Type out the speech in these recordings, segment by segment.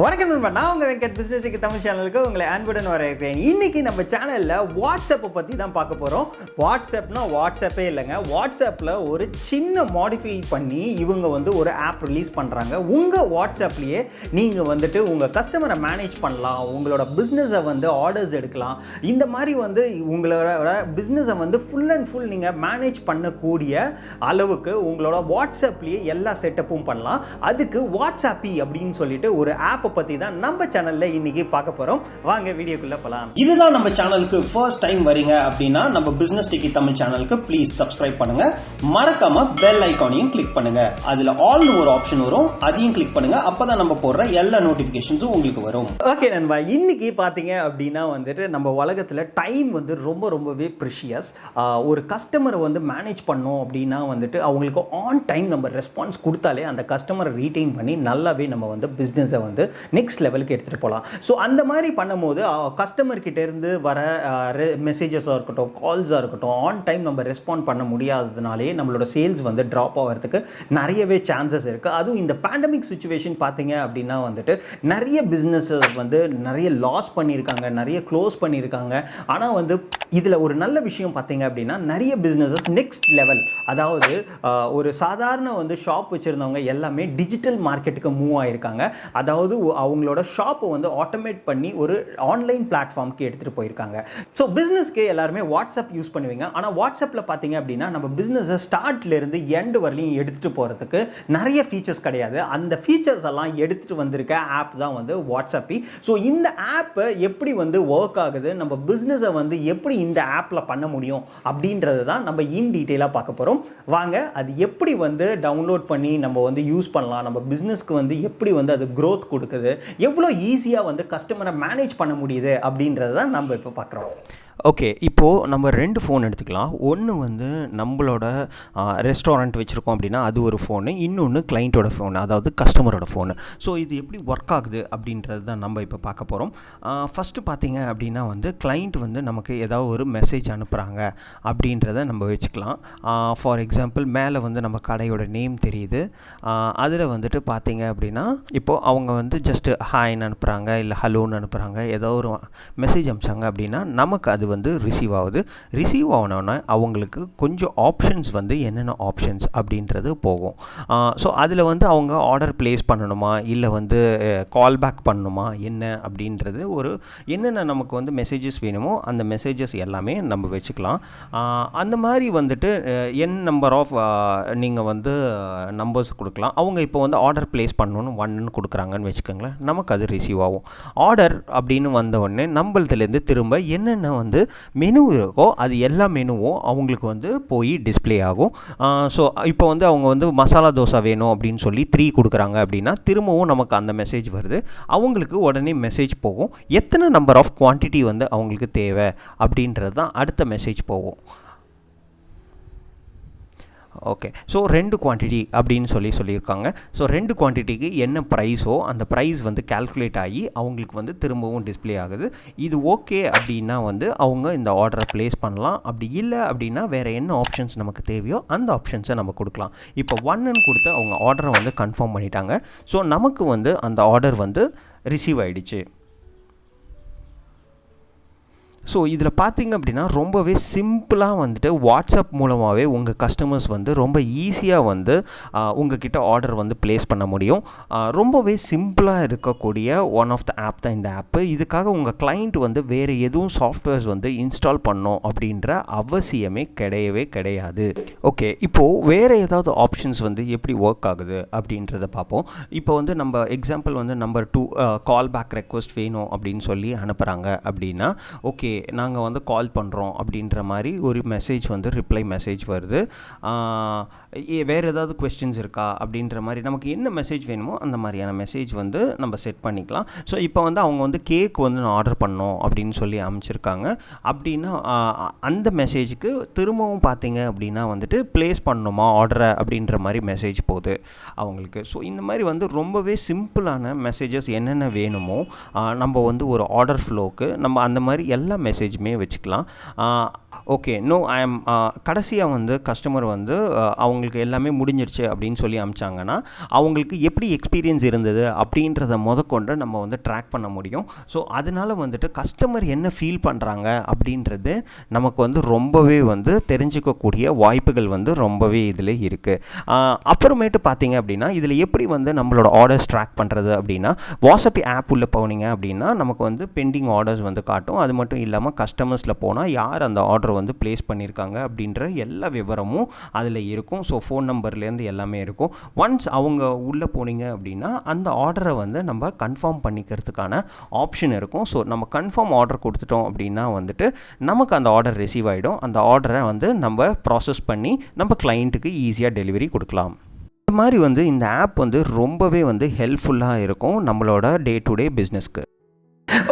வணக்கம் நண்பா, நான் உங்கள் வெங்கட் பிஸ்னஸ் டெக்கி தமிழ் சேனலுக்கு உங்களை அன்புடன் வரவேற்கிறேன். இன்றைக்கி நம்ம சேனலில் வாட்ஸ்அப்பை பற்றி தான் பார்க்க போகிறோம். வாட்ஸ்அப்பே இல்லைங்க. வாட்ஸ்அப்பில் ஒரு சின்ன மாடிஃபை பண்ணி இவங்க ஒரு ஆப் ரிலீஸ் பண்ணுறாங்க. உங்கள் வாட்ஸ்அப்லேயே நீங்கள் உங்கள் கஸ்டமரை மேனேஜ் பண்ணலாம், உங்களோட பிஸ்னஸை ஆர்டர்ஸ் எடுக்கலாம். இந்த மாதிரி உங்களோட பிஸ்னஸை ஃபுல் அண்ட் ஃபுல் நீங்கள் மேனேஜ் பண்ணக்கூடிய அளவுக்கு உங்களோட வாட்ஸ்அப்லேயே எல்லா செட்டப்பும் பண்ணலாம். அதுக்கு வாட்ஸ்அப்பி அப்படின்னு சொல்லிட்டு ஒரு ஆப் பத்தி தான் நம்ம சேனல்ல இன்னைக்கு பார்க்க போறோம். வாங்க வீடியோக்குள்ள போலாம். இதுதான் நம்ம சேனலுக்கு ஃபர்ஸ்ட் டைம் வரீங்க அப்படின்னா நம்ம பிசினஸ் டெக்கி தமிழ் சேனலுக்கு ப்ளீஸ் சப்ஸ்கிரைப் பண்ணுங்க. மறக்காம பெல் ஐகானையும் கிளிக் பண்ணுங்க. அதுல ஆல்னு ஒரு ஆப்ஷன் வரும், அதையும் கிளிக் பண்ணுங்க. அப்பதான் நம்ம போடுற எல்லா நோட்டிபிகேஷன்ஸும் உங்களுக்கு வரும். ஓகே நண்பா, இன்னைக்கு பாத்தீங்க அப்படின்னா நம்ம உலகத்துல டைம் ரொம்பவே ப்ரிஷியஸ். ஒரு கஸ்டமரை மேனேஜ் பண்ணோம் அப்படின்னா அவங்களுக்கு ஆன் டைம் நம்ம ரெஸ்பான்ஸ் கொடுத்தாலே அந்த கஸ்டமரை ரீட்டைன் பண்ணி நல்லாவே நம்ம பிஸ்னஸை நெக்ஸ்ட் லெவலுக்கு எடுத்துகிட்டு போகலாம். ஸோ அந்த மாதிரி பண்ணும்போது கஸ்டமர்கிட்ட இருந்து வர மெசேஜஸாக இருக்கட்டும், கால்ஸாக இருக்கட்டும், ஆன் டைம் நம்ம ரெஸ்பாண்ட் பண்ண முடியாததுனாலே நம்மளோட சேல்ஸ் ட்ராப் ஆகிறதுக்கு நிறையவே சான்சஸ் இருக்குது. அதுவும் இந்த பேண்டமிக் சுச்சுவேஷன் பார்த்தீங்க அப்படின்னா நிறைய பிஸ்னஸஸ் நிறைய லாஸ் பண்ணியிருக்காங்க, நிறைய க்ளோஸ் பண்ணியிருக்காங்க. ஆனால் இதில் ஒரு நல்ல விஷயம் பார்த்தீங்க அப்படின்னா நிறைய பிஸ்னஸஸ் நெக்ஸ்ட் லெவல், அதாவது ஒரு சாதாரண ஷாப் வச்சுருந்தவங்க எல்லாமே டிஜிட்டல் மார்க்கெட்டுக்கு மூவ் ஆகிருக்காங்க. அதாவது அவங்களோட ஷாப்பை ஆட்டோமேட் பண்ணி ஒரு ஆன்லைன் பிளாட்ஃபார்முக்கு எடுத்துகிட்டு போயிருக்காங்க. ஸோ பிஸ்னஸ்க்கு எல்லாருமே வாட்ஸ்அப் யூஸ் பண்ணுவீங்க. ஆனால் வாட்ஸ்அப்பில் பார்த்தீங்க அப்படின்னா நம்ம பிஸ்னஸை ஸ்டார்ட்லேருந்து எண்டு வரலையும் எடுத்துகிட்டு போகிறதுக்கு நிறைய ஃபீச்சர்ஸ் கிடையாது. அந்த ஃபீச்சர்ஸ் எல்லாம் எடுத்துகிட்டு வந்திருக்க ஆப் தான் வாட்ஸ்அப்பி. ஸோ இந்த ஆப்பை எப்படி ஒர்க் ஆகுது, நம்ம பிஸ்னஸை எப்படி இந்த ஆப்பில் பண்ண முடியும் அப்படின்றது தான் நம்ம இன் டீட்டெயிலாக பார்க்க போகிறோம். வாங்க அது எப்படி டவுன்லோட் பண்ணி நம்ம யூஸ் பண்ணலாம், நம்ம பிஸ்னஸ்க்கு எப்படி அது growth கொடுக்குது, எவ்வளோ ஈஸியாக கஸ்டமரை மேனேஜ் பண்ண முடியுது அப்படின்றத தான் நம்ம இப்போ பார்க்குறோம். ஓகே, இப்போது நம்ம 2 ஃபோன் எடுத்துக்கலாம். ஒன்று நம்மளோட ரெஸ்டாரண்ட் வச்சுருக்கோம் அப்படின்னா அது ஒரு ஃபோனு, இன்னொன்று கிளைண்ட்டோட ஃபோனு, அதாவது கஸ்டமரோட ஃபோனு. ஸோ இது எப்படி ஒர்க் ஆகுது அப்படின்றது தான் நம்ம இப்போ பார்க்க போகிறோம். ஃபஸ்ட்டு பார்த்தீங்க அப்படின்னா கிளைண்ட் நமக்கு ஏதாவது ஒரு மெசேஜ் அனுப்புகிறாங்க அப்படின்றத நம்ம வச்சுக்கலாம். ஃபார் எக்ஸாம்பிள் மேலே நம்ம கடையோட நேம் தெரியுது. அதில் பார்த்தீங்க அப்படின்னா இப்போது அவங்க ஜஸ்ட்டு ஹாய்ன்னு அனுப்புகிறாங்க, இல்லை ஹலோன்னு அனுப்புகிறாங்க, ஏதோ ஒரு மெசேஜ் அனுப்பிச்சாங்க அப்படின்னா நமக்கு அது ரிசீவ் ஆகுது. ரிசீவ் ஆனோன்னா அவங்களுக்கு கொஞ்சம் ஆப்ஷன்ஸ் என்னென்ன ஆப்ஷன்ஸ் அப்படின்றது போகும். ஸோ அதில் அவங்க ஆர்டர் ப்ளேஸ் பண்ணணுமா, இல்லை கால் பேக் பண்ணணுமா, என்ன அப்படின்றது என்னென்ன நமக்கு மெசேஜஸ் வேணுமோ அந்த மெசேஜஸ் எல்லாமே நம்ம வச்சுக்கலாம். அந்த மாதிரி என் நம்பர் ஆஃப் நீங்கள் நம்பர்ஸ் கொடுக்கலாம். அவங்க இப்போ ஆர்டர் ப்ளேஸ் பண்ணணும்னு 1ன்னு கொடுக்குறாங்கன்னு வச்சுக்கோங்களேன், நமக்கு அது ரிசீவ் ஆகும். ஆர்டர் அப்படின்னு வந்த உடனே நம்மளதுலேருந்து திரும்ப என்னென்ன மெனு இருக்கோ அது எல்லா மெனுவும் அவங்களுக்கு போய் டிஸ்பிளே ஆகும். ஸோ இப்போ அவங்க மசாலா தோசை வேணும் அப்படின்னு சொல்லி 3 கொடுக்குறாங்க அப்படின்னா திரும்பவும் நமக்கு அந்த மெசேஜ் வருது. அவங்களுக்கு உடனே மெசேஜ் போகும், எத்தனை நம்பர் ஆஃப் குவான்டிட்டி அவங்களுக்கு தேவை அப்படின்றது தான் அடுத்த மெசேஜ் போகும். ஓகே, ஸோ 2 குவான்டிட்டி அப்படின்னு சொல்லியிருக்காங்க. ஸோ 2 குவான்டிட்டிக்கு என்ன ப்ரைஸோ அந்த ப்ரைஸ் கால்குலேட் ஆகி அவங்களுக்கு திரும்பவும் டிஸ்பிளே ஆகுது. இது ஓகே அப்படின்னா அவங்க இந்த ஆர்டரை ப்ளேஸ் பண்ணலாம். அப்படி இல்லை அப்படின்னா வேறு என்ன ஆப்ஷன்ஸ் நமக்கு தேவையோ அந்த ஆப்ஷன்ஸை நம்ம கொடுக்கலாம். இப்போ 1ன்னு கொடுத்து அவங்க ஆர்டரை கன்ஃபார்ம் பண்ணிட்டாங்க. ஸோ நமக்கு அந்த ஆர்டர் ரிசீவ் ஆகிடுச்சு. ஸோ இதில் பார்த்திங்க அப்படின்னா ரொம்பவே சிம்பிளாக வாட்ஸ்அப் மூலமாகவே உங்கள் கஸ்டமர்ஸ் ரொம்ப ஈஸியாக உங்ககிட்ட ஆர்டர் ப்ளேஸ் பண்ண முடியும். ரொம்பவே சிம்பிளாக இருக்கக்கூடிய ஒன் ஆஃப் த ஆப் தான் இந்த ஆப்பு. இதுக்காக உங்கள் கிளைண்ட் வேறு எதுவும் சாஃப்ட்வேர்ஸ் இன்ஸ்டால் பண்ணோம் அப்படின்ற அவசியமே கிடையவே கிடையாது. ஓகே, இப்போது வேறு ஏதாவது ஆப்ஷன்ஸ் எப்படி ஒர்க் ஆகுது அப்படின்றத பார்ப்போம். இப்போ நம்ம example number 2 call back request வேணும் அப்படின்னு சொல்லி அனுப்புகிறாங்க அப்படின்னா ஓகே நாங்கள் கால் பண்ணுறோம் அப்படின்ற மாதிரி ஒரு மெசேஜ் ரிப்ளை மெசேஜ் வருது. வேறு ஏதாவது கொஸ்டின்ஸ் இருக்கா அப்படின்ற மாதிரி நமக்கு என்ன மெசேஜ் வேணுமோ அந்த மாதிரியான மெசேஜ் நம்ம செட் பண்ணிக்கலாம். ஸோ இப்போ அவங்க கேக் நான் ஆர்டர் பண்ணோம் அப்படின்னு சொல்லி அனுப்பிச்சிருக்காங்க அப்படின்னா அந்த மெசேஜுக்கு திரும்பவும் பார்த்தீங்க அப்படின்னா ப்ளேஸ் பண்ணணுமா ஆர்டரை அப்படின்ற மாதிரி மெசேஜ் போகுது அவங்களுக்கு. ஸோ இந்த மாதிரி ரொம்பவே சிம்பிளான மெசேஜஸ் என்னென்ன வேணுமோ நம்ம ஒரு ஆர்டர் ஃப்ளோக்கு நம்ம அந்த மாதிரி எல்லா மெசேஜுமே வச்சுக்கலாம். ஓகே. ஐ எம் கடைசியாக வந்து கஸ்டமர் வந்து அவங்களுக்கு எல்லாமே முடிஞ்சிருச்சு அப்படின்னு சொல்லி அனுப்பிச்சாங்கன்னா, அவங்களுக்கு எப்படி எக்ஸ்பீரியன்ஸ் இருந்தது அப்படின்றத முதற்கொண்டு நம்ம வந்து ட்ராக் பண்ண முடியும். ஸோ அதனால வந்துட்டு கஸ்டமர் என்ன ஃபீல் பண்ணுறாங்க அப்படின்றது நமக்கு வந்து ரொம்பவே வந்து தெரிஞ்சுக்கக்கூடிய வாய்ப்புகள் வந்து ரொம்பவே இதில் இருக்குது. அப்புறமேட்டு பார்த்தீங்க அப்படின்னா, இதில் எப்படி வந்து நம்மளோட ஆர்டர்ஸ் ட்ராக் பண்ணுறது அப்படின்னா, வாட்ஸ்அப் ஆப் உள்ளே போனீங்க அப்படின்னா நமக்கு வந்து பெண்டிங் ஆர்டர்ஸ் வந்து காட்டும். அது மட்டும் இல்லாமல் கஸ்டமர்ஸில் போனால் யார் அந்த ஆர்டர் வந்து பிளேஸ் பண்ணியிருக்காங்க அப்படின்ற எல்லா விவரமும் அதில் இருக்கும். ஸோ ஃபோன் நம்பர்லேருந்து எல்லாமே இருக்கும். ஒன்ஸ் அவங்க உள்ளே போனீங்க அப்படின்னா அந்த ஆர்டரை வந்து நம்ம கன்ஃபார்ம் பண்ணிக்கிறதுக்கான ஆப்ஷன் இருக்கும். ஸோ நம்ம கன்ஃபார்ம் ஆர்டர் கொடுத்துட்டோம் அப்படின்னா வந்துட்டு நமக்கு அந்த ஆர்டர் ரிசீவ் ஆகிடும். அந்த ஆர்டரை வந்து நம்ம ப்ராசஸ் பண்ணி நம்ம கிளைண்ட்டுக்கு ஈஸியாக டெலிவரி கொடுக்கலாம். இந்த மாதிரி வந்து இந்த ஆப் வந்து ரொம்பவே வந்து ஹெல்ப்ஃபுல்லாக இருக்கும் நம்மளோட டே டு டே பிஸ்னஸ்க்கு.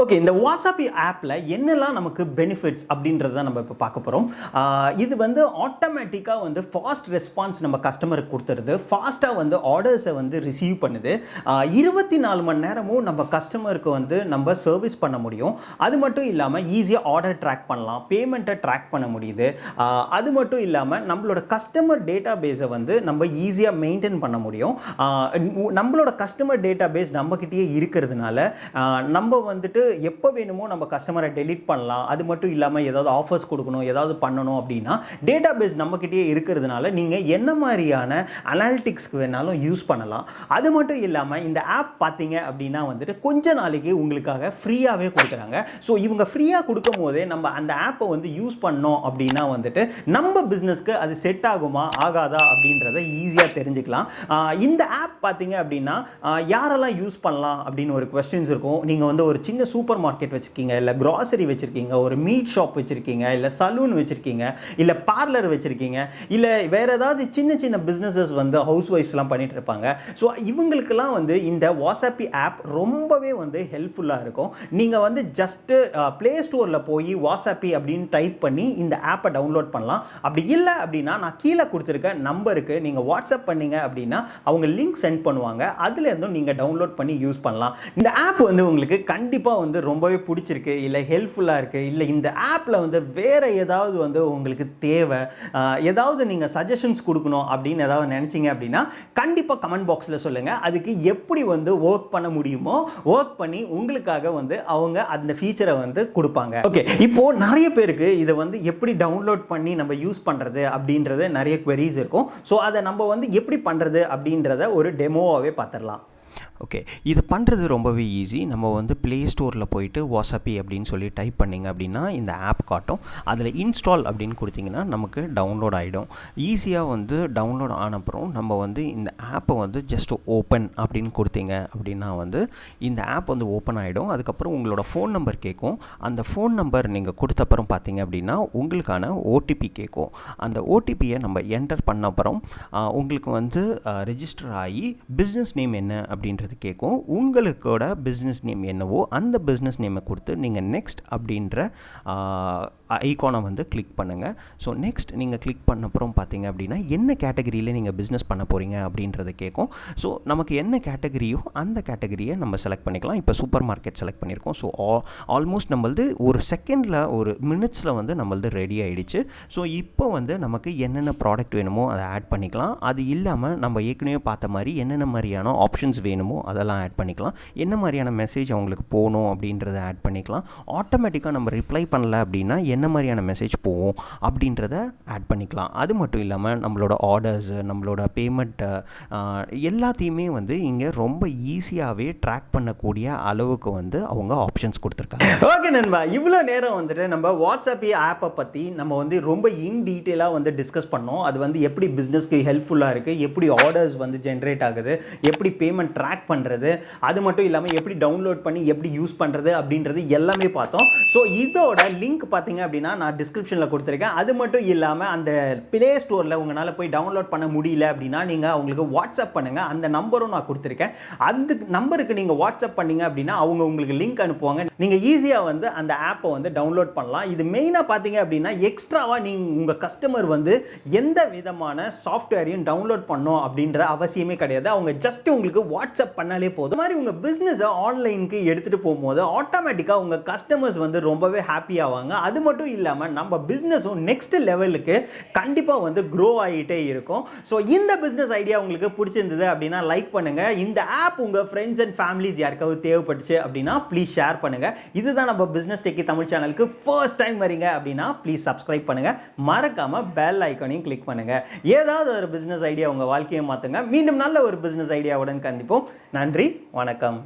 ஓகே, இந்த வாட்ஸ்அப் ஆப்பில் என்னெல்லாம் நமக்கு பெனிஃபிட்ஸ் அப்படின்றத நம்ம இப்போ பார்க்க போகிறோம். இது வந்து ஆட்டோமேட்டிக்காக வந்து ஃபாஸ்ட் ரெஸ்பான்ஸ் நம்ம கஸ்டமருக்கு கொடுத்துருது. ஃபாஸ்ட்டாக வந்து ஆர்டர்ஸை வந்து ரிசீவ் பண்ணுது. 24 மணி நேரமும் நம்ம கஸ்டமருக்கு வந்து நம்ம சர்வீஸ் பண்ண முடியும். அது மட்டும் இல்லாமல் ஈஸியாக ஆர்டர் ட்ராக் பண்ணலாம், பேமெண்ட்டை ட்ராக் பண்ண முடியுது. அது மட்டும் இல்லாமல் நம்மளோட கஸ்டமர் டேட்டா பேஸை வந்து நம்ம ஈஸியாக மெயின்டைன் பண்ண முடியும். நம்மளோட கஸ்டமர் டேட்டா பேஸ் நம்மக்கிட்டேயே இருக்கிறதுனால நம்ம வந்துட்டு எப்போ வேணுமோ நம்ம கஸ்டமரை டெலீட் பண்ணலாம். அது மட்டும் இல்லாமல் ஏதாவது ஆஃபர்ஸ் கொடுக்கணும், ஏதாவது பண்ணணும் அப்படின்னா டேட்டா பேஸ் நம்மக்கிட்டே இருக்கிறதுனால நீங்கள் என்ன மாதிரியான அனாலிட்டிக்ஸ்க்கு வேணாலும் யூஸ் பண்ணலாம். அது மட்டும் இல்லாமல் இந்த ஆப் பார்த்தீங்க அப்படின்னா வந்துட்டு கொஞ்ச நாளைக்கு உங்களுக்காக ஃப்ரீயாகவே கொடுக்குறாங்க. ஸோ இவங்க ஃப்ரீயாக கொடுக்கும் போதே நம்ம அந்த ஆப்பை வந்து யூஸ் பண்ணோம் அப்படின்னா வந்துட்டு நம்ம பிஸ்னஸ்க்கு அது செட் ஆகுமா ஆகாதா அப்படின்றத ஈஸியாக தெரிஞ்சுக்கலாம். இந்த ஆப் பார்த்தீங்க அப்படின்னா யாரெல்லாம் யூஸ் பண்ணலாம் அப்படின்னு ஒரு கொஸ்டின்ஸ் இருக்கும். நீங்கள் வந்து ஒரு சின்ன சூப்பர் மார்க்கெட் வச்சிருக்கீங்க, இல்லை கிராசரி வச்சிருக்கீங்க, ஒரு மீட் ஷாப் வச்சிருக்கீங்க, இல்லை சலூன் வச்சிருக்கீங்க, இல்லை பார்லர் வச்சிருக்கீங்க, இல்லை வேற ஏதாவது சின்ன சின்ன பிஸ்னஸஸ் வந்து ஹவுஸ் ஒய்ஃப்ஸ்லாம் பண்ணிட்டு இருப்பாங்க. ஸோ இவங்களுக்கெல்லாம் வந்து இந்த வாட்ஸ்அப் ஆப் ரொம்பவே வந்து ஹெல்ப்ஃபுல்லாக இருக்கும். நீங்கள் வந்து ஜஸ்ட்டு ப்ளே ஸ்டோரில் போய் வாட்ஸ்அப் அப்படின்னு டைப் பண்ணி இந்த ஆப்பை டவுன்லோட் பண்ணலாம். அப்படி இல்லை அப்படின்னா நான் கீழே கொடுத்துருக்க நம்பருக்கு நீங்கள் வாட்ஸ்அப் பண்ணீங்க அப்படின்னா அவங்க லிங்க் சென்ட் பண்ணுவாங்க. அதுலேருந்தும் நீங்கள் டவுன்லோட் பண்ணி யூஸ் பண்ணலாம். இந்த ஆப் வந்து உங்களுக்கு கண்டிப்பாக வந்து ரொம்பவே பிடிச்சிருக்கு, இல்லை ஹெல்ப்ஃபுல்லாக இருக்குது, இல்லை இந்த ஆப்பில் வந்து வேறு ஏதாவது வந்து உங்களுக்கு தேவை, ஏதாவது நீங்கள் சஜஷன்ஸ் கொடுக்கணும் அப்படின்னு ஏதாவது நினச்சிங்க அப்படின்னா கண்டிப்பாக கமெண்ட் பாக்ஸில் சொல்லுங்கள். அதுக்கு எப்படி வந்து ஒர்க் பண்ண முடியுமோ ஒர்க் பண்ணி உங்களுக்காக வந்து அவங்க அந்த ஃபீச்சரை வந்து கொடுப்பாங்க. ஓகே, இப்போது நிறைய பேருக்கு இதை வந்து எப்படி டவுன்லோட் பண்ணி நம்ம யூஸ் பண்ணுறது அப்படின்றது நிறைய queries இருக்கும். ஸோ அதை நம்ம வந்து எப்படி பண்ணுறது அப்படின்றத ஒரு டெமோவாகவே பார்த்துடலாம். ஓகே, இது பண்ணுறது ரொம்பவே ஈஸி. நம்ம வந்து ப்ளே ஸ்டோரில் போயிட்டு வாட்ஸ்அப்பி அப்படின்னு சொல்லி டைப் பண்ணிங்க அப்படின்னா இந்த ஆப் காட்டும். அதில் இன்ஸ்டால் அப்படின்னு கொடுத்திங்கன்னா நமக்கு டவுன்லோட் ஆகிடும். ஈஸியாக வந்து டவுன்லோட் ஆனப்புறம் நம்ம வந்து இந்த ஆப்பை வந்து ஜஸ்ட் ஓப்பன் அப்படின்னு கொடுத்தீங்க அப்படின்னா வந்து இந்த ஆப் வந்து ஓப்பன் ஆகிடும். அதுக்கப்புறம் உங்களோட ஃபோன் நம்பர் கேட்கும். அந்த ஃபோன் நம்பர் நீங்கள் கொடுத்தப்புறம் பார்த்தீங்க அப்படின்னா உங்களுக்கான ஓடிபி கேட்கும். அந்த ஓடிபியை நம்ம என்டர் பண்ண அப்புறம் உங்களுக்கு வந்து ரெஜிஸ்டர் ஆகி பிஸ்னஸ் நேம் என்ன அப்படின்றது கேட்கும். உங்களுக்கோட பிஸ்னஸ் நேம் என்னவோ அந்த பிஸ்னஸ் நேமை கொடுத்து நீங்கள் நெக்ஸ்ட் அப்படின்ற ஐகானை வந்து கிளிக் பண்ணுங்கள். ஸோ நெக்ஸ்ட் நீங்கள் கிளிக் பண்ண அப்புறம் பார்த்தீங்க அப்படின்னா என்ன கேட்டகரியில் நீங்கள் பிஸ்னஸ் பண்ண போகிறீங்க அப்படின்றத கேட்கும். ஸோ நமக்கு என்ன கேட்டகரியோ அந்த கேட்டகரியை நம்ம செலக்ட் பண்ணிக்கலாம். இப்போ சூப்பர் மார்க்கெட் செலக்ட் பண்ணியிருக்கோம். ஸோ ஆல்மோஸ்ட் நம்மளது ஒரு செகண்டில் ஒரு மினிட்ஸில் வந்து நம்மளது ரெடி ஆகிடுச்சு. ஸோ இப்போ வந்து நமக்கு என்னென்ன ப்ராடக்ட் வேணுமோ அதை ஆட் பண்ணிக்கலாம். அது இல்லாமல் நம்ம ஏற்கனவே பார்த்த மாதிரி என்னென்ன மாதிரியான ஆப்ஷன்ஸ் வேணுமோ அதெல்லாம் ஆட் பண்ணிக்கலாம். என்ன மாதிரியான மெசேஜ் அவங்களுக்கு போகணும் அப்படின்றத ஆட் பண்ணிக்கலாம். ஆட்டோமேட்டிக்காக நம்ம ரிப்ளை பண்ணல அப்படின்னா என்ன மாதிரியான மெசேஜ் போகும் அப்படின்றத ஆட் பண்ணிக்கலாம். அது மட்டும் இல்லாமல் நம்மளோட ஆர்டர்ஸு, நம்மளோட பேமெண்ட்டு எல்லாத்தையுமே வந்து இங்கே ரொம்ப ஈஸியாகவே ட்ராக் பண்ணக்கூடிய அளவுக்கு வந்து அவங்க ஆப்ஷன்ஸ் கொடுத்துருக்காங்க. ஓகே நண்பா, இவ்வளோ நேரம் வந்துட்டு நம்ம வாட்ஸ்அப் ஆப்பை பற்றி நம்ம வந்து ரொம்ப இன் டீட்டெயிலாக வந்து டிஸ்கஸ் பண்ணோம். அது வந்து எப்படி பிஸ்னஸ்க்கு ஹெல்ப்ஃபுல்லாக இருக்குது, எப்படி ஆர்டர்ஸ் வந்து ஜென்ரேட் ஆகுது, எப்படி பேமெண்ட் ட்ராக் பண்ணுறது, அது மட்டும் இல்லாமல் எப்படி டவுன்லோட் பண்ணி எப்படி யூஸ் பண்ணுறது அப்படின்றது எல்லாமே பார்த்தோம். ஸோ இதோட லிங்க் பார்த்தீங்க அப்படின்னா நான் டிஸ்கிரிப்ஷனில் கொடுத்துருக்கேன். அது மட்டும் இல்லாமல் அந்த ப்ளே ஸ்டோரில் உங்களால் போய் டவுன்லோட் பண்ண முடியல அப்படின்னா நீங்கள் அவங்களுக்கு வாட்ஸ்அப் பண்ணுங்கள். அந்த நம்பரும் நான் கொடுத்துருக்கேன். அந்த நம்பருக்கு நீங்கள் வாட்ஸ்அப் பண்ணீங்க அப்படின்னா அவங்க உங்களுக்கு லிங்க் அனுப்புவாங்க. நீங்கள் ஈஸியாக வந்து அந்த ஆப்பை வந்து டவுன்லோட் பண்ணலாம். இது மெயினாக பார்த்தீங்க அப்படின்னா எக்ஸ்ட்ராவாக நீங்கள் உங்கள் கஸ்டமர் வந்து எந்த விதமான சாஃப்ட்வேரையும் டவுன்லோட் பண்ணணும் அப்படின்ற அவசியமே கிடையாது. அவங்க ஜஸ்ட் உங்களுக்கு வாட்ஸ்அப் பண்ணாலே போதும். இந்த மாதிரி உங்கள் பிஸ்னஸை ஆன்லைனுக்கு எடுத்துகிட்டு போகும்போது ஆட்டோமேட்டிக்காக உங்கள் கஸ்டமர்ஸ் வந்து ரொம்பவே ஹாப்பி ஆவாங்க. அது மட்டும் இல்லாமல் நம்ம பிஸ்னஸும் நெக்ஸ்ட் லெவலுக்கு கண்டிப்பாக வந்து க்ரோ ஆகிட்டே இருக்கும். ஸோ இந்த பிஸ்னஸ் ஐடியா உங்களுக்கு பிடிச்சிருந்தது அப்படின்னா லைக் பண்ணுங்கள். இந்த ஆப் உங்கள் ஃப்ரெண்ட்ஸ் அண்ட் ஃபேமிலிஸ் யாருக்காவது தேவைப்பட்டுச்சு அப்படின்னா ப்ளீஸ் ஷேர் பண்ணுங்கள். இதுதான் நம்ம பிஸ்னஸ் டெக்கி தமிழ் சேனலுக்கு ஃபர்ஸ்ட் டைம் வரீங்க அப்படின்னா ப்ளீஸ் சப்ஸ்கிரைப் பண்ணுங்கள். மறக்காமல் பெல் ஐக்கானையும் கிளிக் பண்ணுங்கள். ஏதாவது ஒரு பிஸ்னஸ் ஐடியா உங்கள் வாழ்க்கையை மாற்றுங்க. மீண்டும் நல்ல ஒரு பிஸ்னஸ் ஐடியாவுடன் கண்டிப்போம். நன்றி, வணக்கம்.